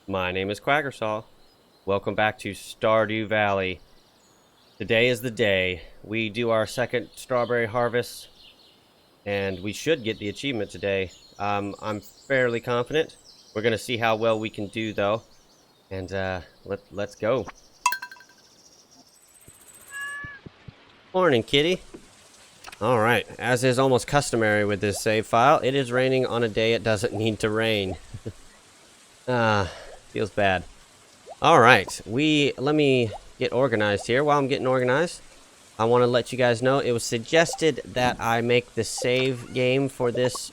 My name is Quagersall. Welcome back to Stardew Valley. Today is the day. We do our second strawberry harvest, and we should get the achievement today. I'm fairly confident. We're going to see how well we can do, though. And let's go. Morning, kitty. Alright, as is almost customary with this save file, it is raining on a day it doesn't need to rain. Feels bad. Alright, let me get organized here. While I'm getting organized, I want to let you guys know it was suggested that I make the save game for this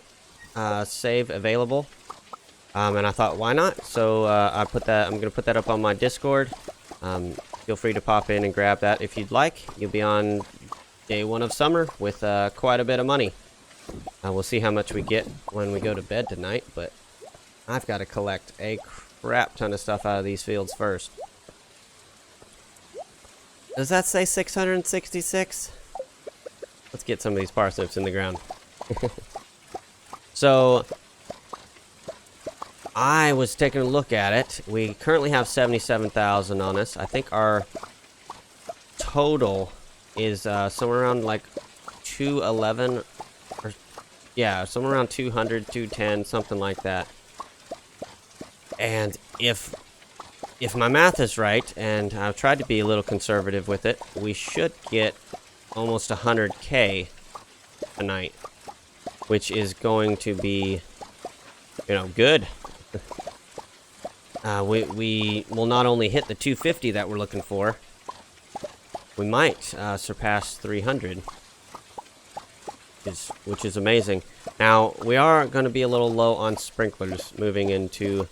save available. And I thought, why not? So I'm going to put that up on my Discord. Feel free to pop in and grab that if you'd like. You'll be on day 1 of summer with quite a bit of money. We'll see how much we get when we go to bed tonight, but I've got to collect a crap ton of stuff out of these fields first. Does that say 666? Let's get some of these parsnips in the ground. So, I was taking a look at it. We currently have 77,000 on us. I think our total is somewhere around like 211, or yeah, somewhere around 200, 210, something like that. And if my math is right, and I've tried to be a little conservative with it, we should get almost 100k tonight, which is going to be, good. We will not only hit the 250 that we're looking for, we might surpass 300, which is amazing. Now, we are going to be a little low on sprinklers moving into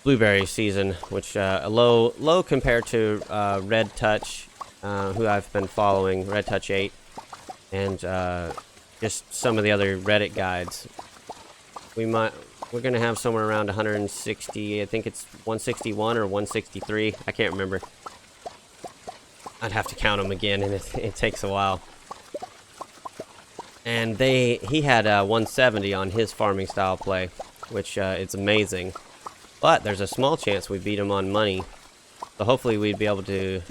blueberry season, which low compared to Red Touch, who I've been following, Red Touch 8, and just some of the other Reddit guides. We're gonna have somewhere around 160. I think it's 161 or 163. I can't remember. I'd have to count them again, and it takes a while. And he had 170 on his farming style play, which it's amazing. But there's a small chance we beat him on money. So hopefully we'd be able to...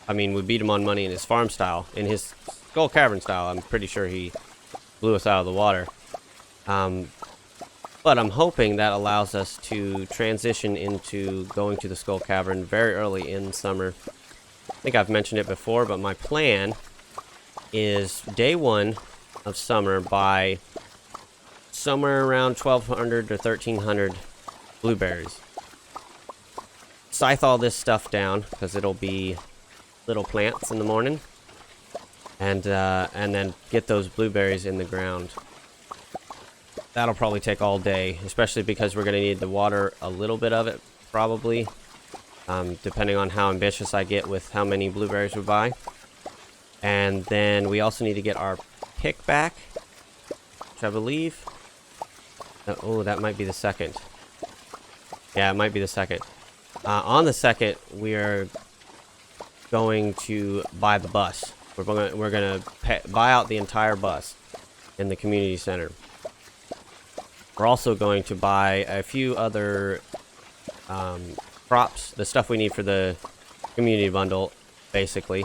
we beat him on money in his farm style. In his Skull Cavern style, I'm pretty sure he blew us out of the water. But I'm hoping that allows us to transition into going to the Skull Cavern very early in summer. I think I've mentioned it before, but my plan is day 1 of summer by somewhere around 1,200 to 1,300 blueberries. Scythe all this stuff down, because it'll be little plants in the morning, and then get those blueberries in the ground. That'll probably take all day, especially because we're going to need to water a little bit of it, probably, depending on how ambitious I get with how many blueberries we buy. And then we also need to get our pick back, which I believe... oh, that might be the second. Yeah, it might be the second. On the second, we are going to buy the bus. We're gonna buy out the entire bus in the community center. We're also going to buy a few other crops, the stuff we need for the community bundle, basically,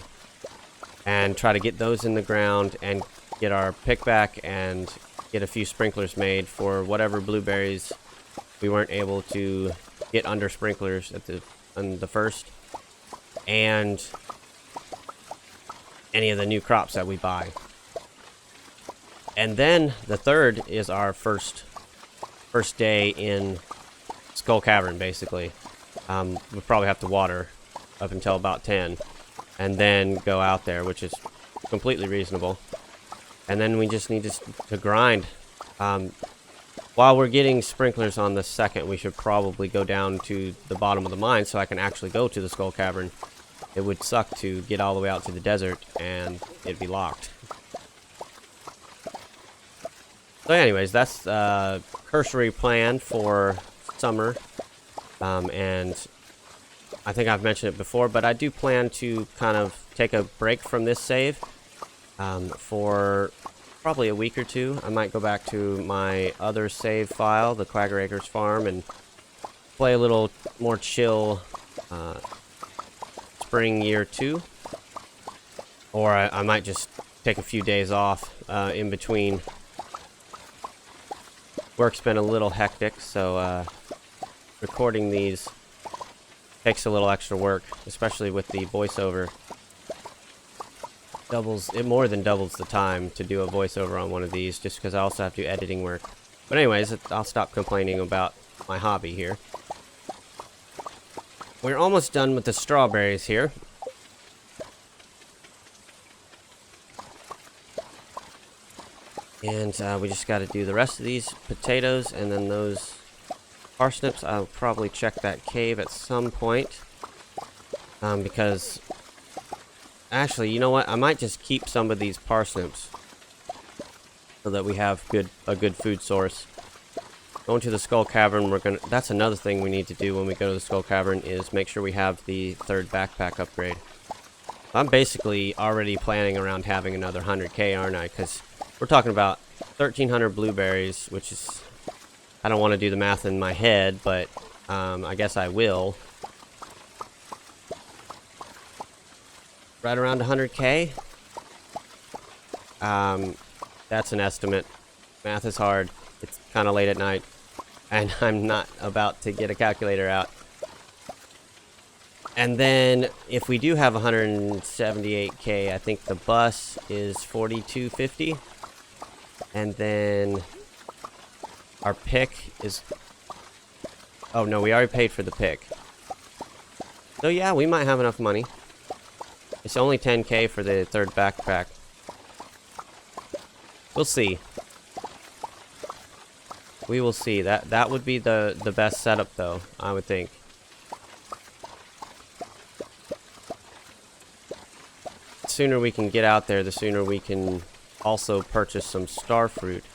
and try to get those in the ground and get our pick back and get a few sprinklers made for whatever blueberries we weren't able to get under sprinklers on the first, and any of the new crops that we buy. And then the third is our first day in Skull Cavern, basically. We'll probably have to water up until about 10, and then go out there, which is completely reasonable. And then we just need to grind. While we're getting sprinklers on the second, we should probably go down to the bottom of the mine so I can actually go to the Skull Cavern. It would suck to get all the way out to the desert and it'd be locked. So anyways, that's a cursory plan for summer. And I think I've mentioned it before, but I do plan to kind of take a break from this save for probably a week or two. I might go back to my other save file, the Quagger Acres farm, and play a little more chill spring year 2. Or I might just take a few days off in between. Work's been a little hectic, so recording these takes a little extra work, especially with the voiceover. It more than doubles the time to do a voiceover on one of these, just because I also have to do editing work. But anyways, I'll stop complaining about my hobby here. We're almost done with the strawberries here. And we just got to do the rest of these potatoes, and then those parsnips. I'll probably check that cave at some point. Because... Actually, you know what? I might just keep some of these parsnips. So that we have a good food source. Going to the Skull Cavern, that's another thing we need to do when we go to the Skull Cavern, is make sure we have the 3rd backpack upgrade. I'm basically already planning around having another 100k, aren't I? Because we're talking about 1,300 blueberries, which is... I don't want to do the math in my head, but I guess I will. Right around 100k. That's an estimate. Math is hard. It's kind of late at night, and I'm not about to get a calculator out. And then, if we do have 178k, I think the bus is 4,250. And then our pick is... Oh no, we already paid for the pick. So yeah, we might have enough money. It's only 10k for the 3rd backpack. We'll see. We will see. That would be the best setup, though, I would think. The sooner we can get out there, the sooner we can also purchase some star fruit.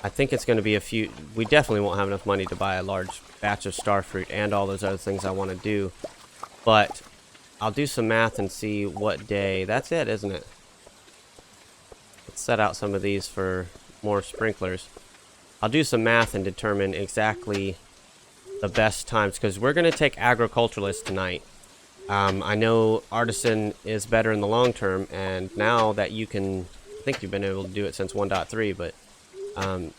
I think it's going to be a few... We definitely won't have enough money to buy a large batch of star fruit and all those other things I want to do. But I'll do some math and see what day... That's it, isn't it? Let's set out some of these for more sprinklers. I'll do some math and determine exactly the best times, because we're going to take agriculturalist tonight. I know artisan is better in the long term, and now that you can... I think you've been able to do it since 1.3, but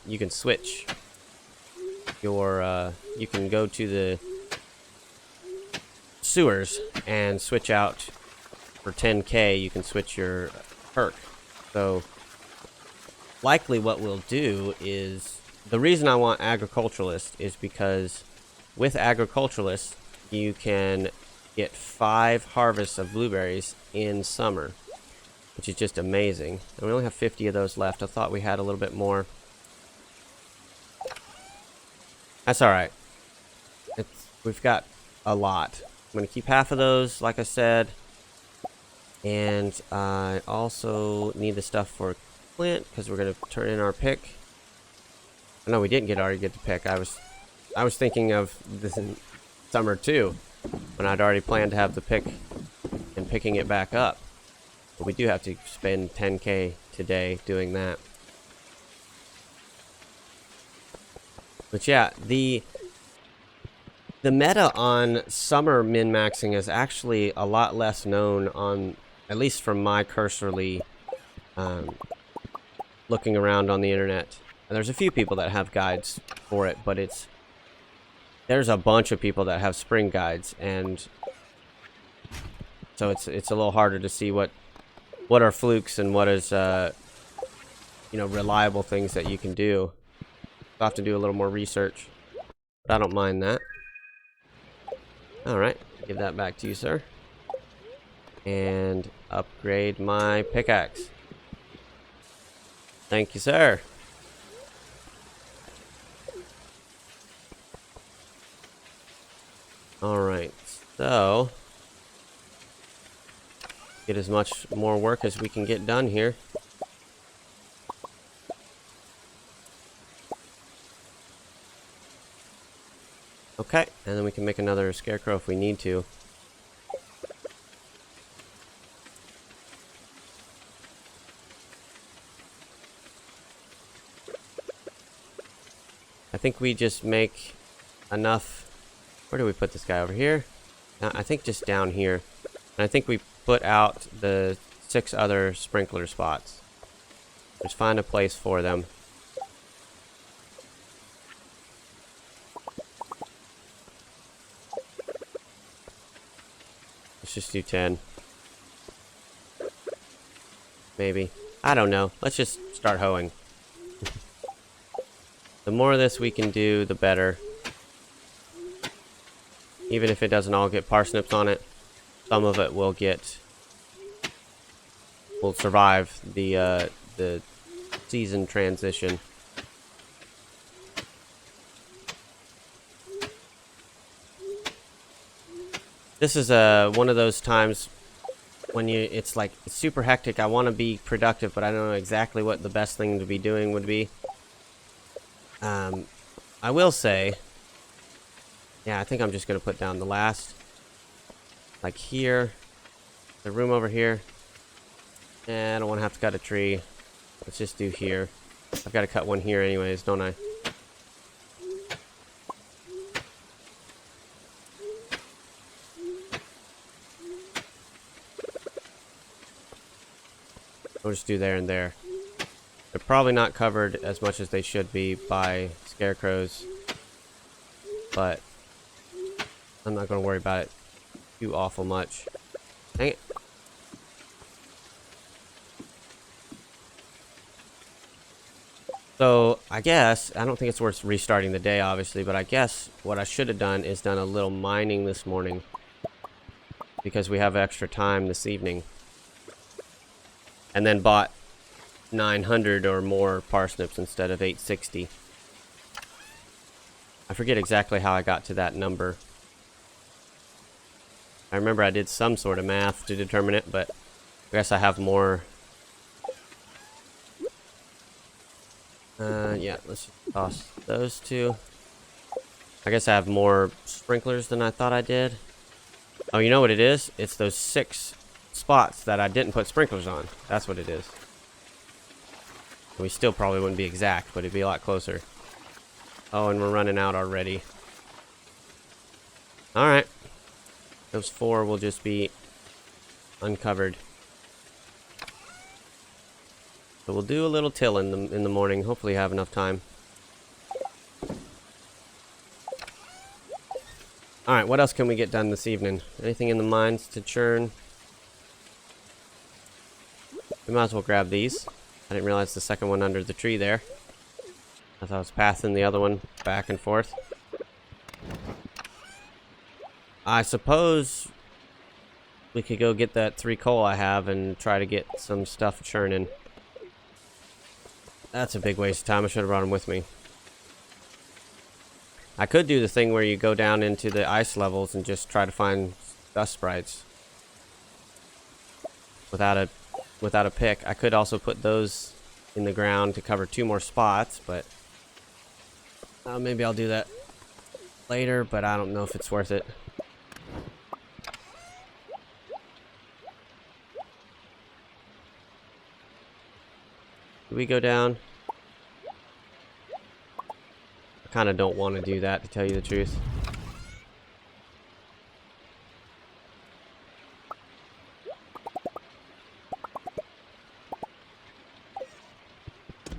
you can switch your... you can go to the sewers and switch out for 10k. You can switch your perk. So likely what we'll do is... The reason I want agriculturalist is because with agriculturalist you can get 5 harvests of blueberries in summer, which is just amazing. And we only have 50 of those left. I thought we had a little bit more. That's alright. We've got a lot. I'm going to keep half of those, like I said. And I also need the stuff for Clint, because we're going to turn in our pick. No, we didn't already get the pick. I was thinking of this in summer too, when I'd already planned to have the pick and picking it back up. But we do have to spend 10k today doing that. But yeah, the meta on summer min-maxing is actually a lot less known on, at least from my cursorily looking around on the internet. And there's a few people that have guides for it, but there's a bunch of people that have spring guides, and so it's a little harder to see what are flukes and what is reliable things that you can do. I'll have to do a little more research, but I don't mind that. All right, give that back to you, sir, and upgrade my pickaxe. Thank you, sir. Alright, so get as much more work as we can get done here. Okay, and then we can make another scarecrow if we need to. I think we just make enough Where do we put this guy? Over here? I think just down here. And I think we put out the 6 other sprinkler spots. Just find a place for them. Let's just do 10. Maybe. I don't know. Let's just start hoeing. The more of this we can do, the better. Even if it doesn't all get parsnips on it, some of it will survive the season transition. This is one of those times when it's like it's super hectic. I want to be productive, but I don't know exactly what the best thing to be doing would be. I will say, yeah, I think I'm just gonna put down the last, like here, the room over here. I don't want to have to cut a tree. Let's just do here. I've got to cut one here anyways, don't I? We'll just do there and there. They're probably not covered as much as they should be by scarecrows, but I'm not going to worry about it too awful much. Dang it. So, I guess, I don't think it's worth restarting the day, obviously, but I guess what I should have done is done a little mining this morning, because we have extra time this evening. And then bought 900 or more parsnips instead of 860. I forget exactly how I got to that number. I remember I did some sort of math to determine it, but I guess I have more. Yeah, let's just toss those 2. I guess I have more sprinklers than I thought I did. Oh, you know what it is? It's those 6 spots that I didn't put sprinklers on. That's what it is. We still probably wouldn't be exact, but it'd be a lot closer. Oh, and we're running out already. Alright. Those 4 will just be uncovered. So we'll do a little till in the morning. Hopefully have enough time. Alright, what else can we get done this evening? Anything in the mines to churn? We might as well grab these. I didn't realize the second one under the tree there. I thought I was passing the other one back and forth. I suppose we could go get that 3 coal I have and try to get some stuff churning. That's a big waste of time. I should have brought them with me. I could do the thing where you go down into the ice levels and just try to find dust sprites without a pick. I could also put those in the ground to cover 2 more spots, but maybe I'll do that later, but I don't know if it's worth it. Do we go down? I kind of don't want to do that, to tell you the truth.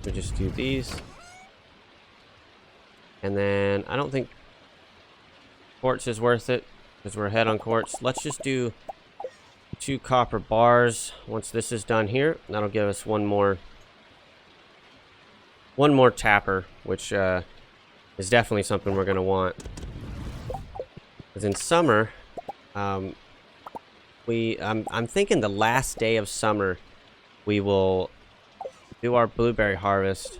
We just do these. And then I don't think quartz is worth it because we're ahead on quartz. Let's just do 2 copper bars once this is done here. That'll give us one more tapper, which is definitely something we're going to want. Because in summer, I'm thinking the last day of summer we will do our blueberry harvest,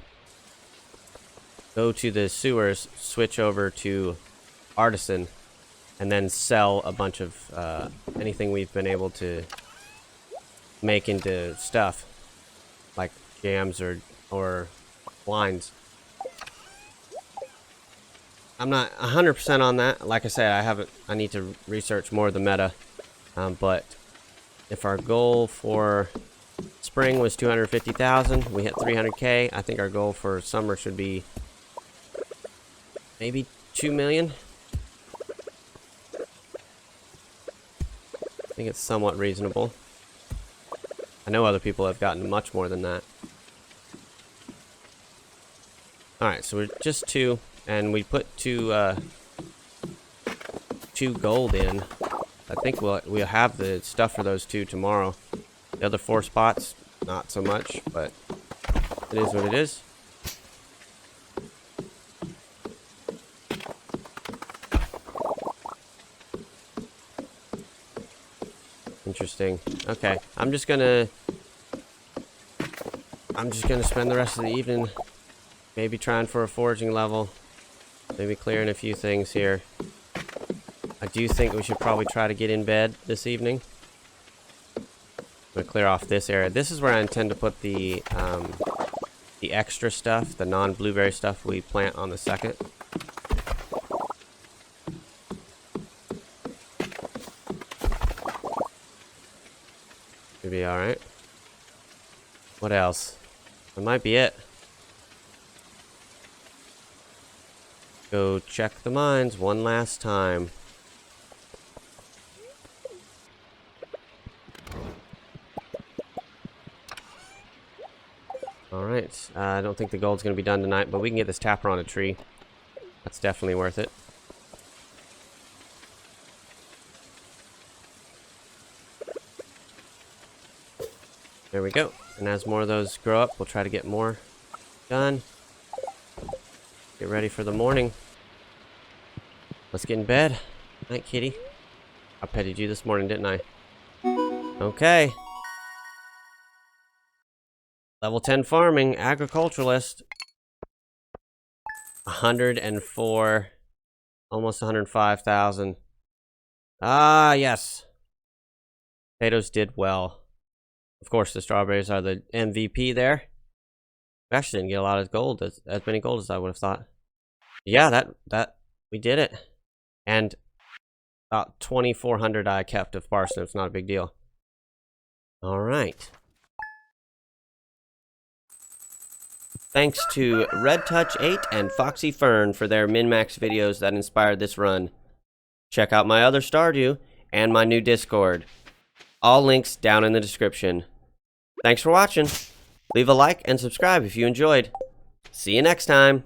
go to the sewers, switch over to artisan, and then sell a bunch of anything we've been able to make into stuff like jams or wines. I'm not 100% on that. Like I said, I need to research more of the meta. But if our goal for spring was 250,000, we hit 300k. I think our goal for summer should be maybe 2 million. think it's somewhat reasonable. I know other people have gotten much more than that. Alright, so we're just 2, and we put 2 gold in. I think we'll have the stuff for those 2 tomorrow. The other 4 spots, not so much, but it is what it is. Interesting. Okay, I'm just gonna spend the rest of the evening maybe trying for a foraging level, maybe clearing a few things here. I do think we should probably try to get in bed this evening. I'm gonna clear off this area. This is where I intend to put the extra stuff, the non-blueberry stuff we plant on the 2nd. Should be alright. What else? That might be it. Go check the mines one last time. Alright, I don't think the gold's going to be done tonight, but we can get this tapper on a tree. That's definitely worth it. There we go. And as more of those grow up, we'll try to get more done. Get ready for the morning. Let's get in bed. Night, kitty. I petted you this morning, didn't I? Okay. Level 10 farming, agriculturalist. 104. Almost 105,000. Ah, yes. Potatoes did well. Of course, the strawberries are the MVP there. We actually didn't get a lot of gold, as many gold as I would have thought. Yeah, that we did it. And about 2,400 I kept of parsnips, not a big deal. All right. Thanks to Red Touch 8 and Foxy Fern for their min-max videos that inspired this run. Check out my other Stardew and my new Discord. All links down in the description. Thanks for watching. Leave a like and subscribe if you enjoyed. See you next time.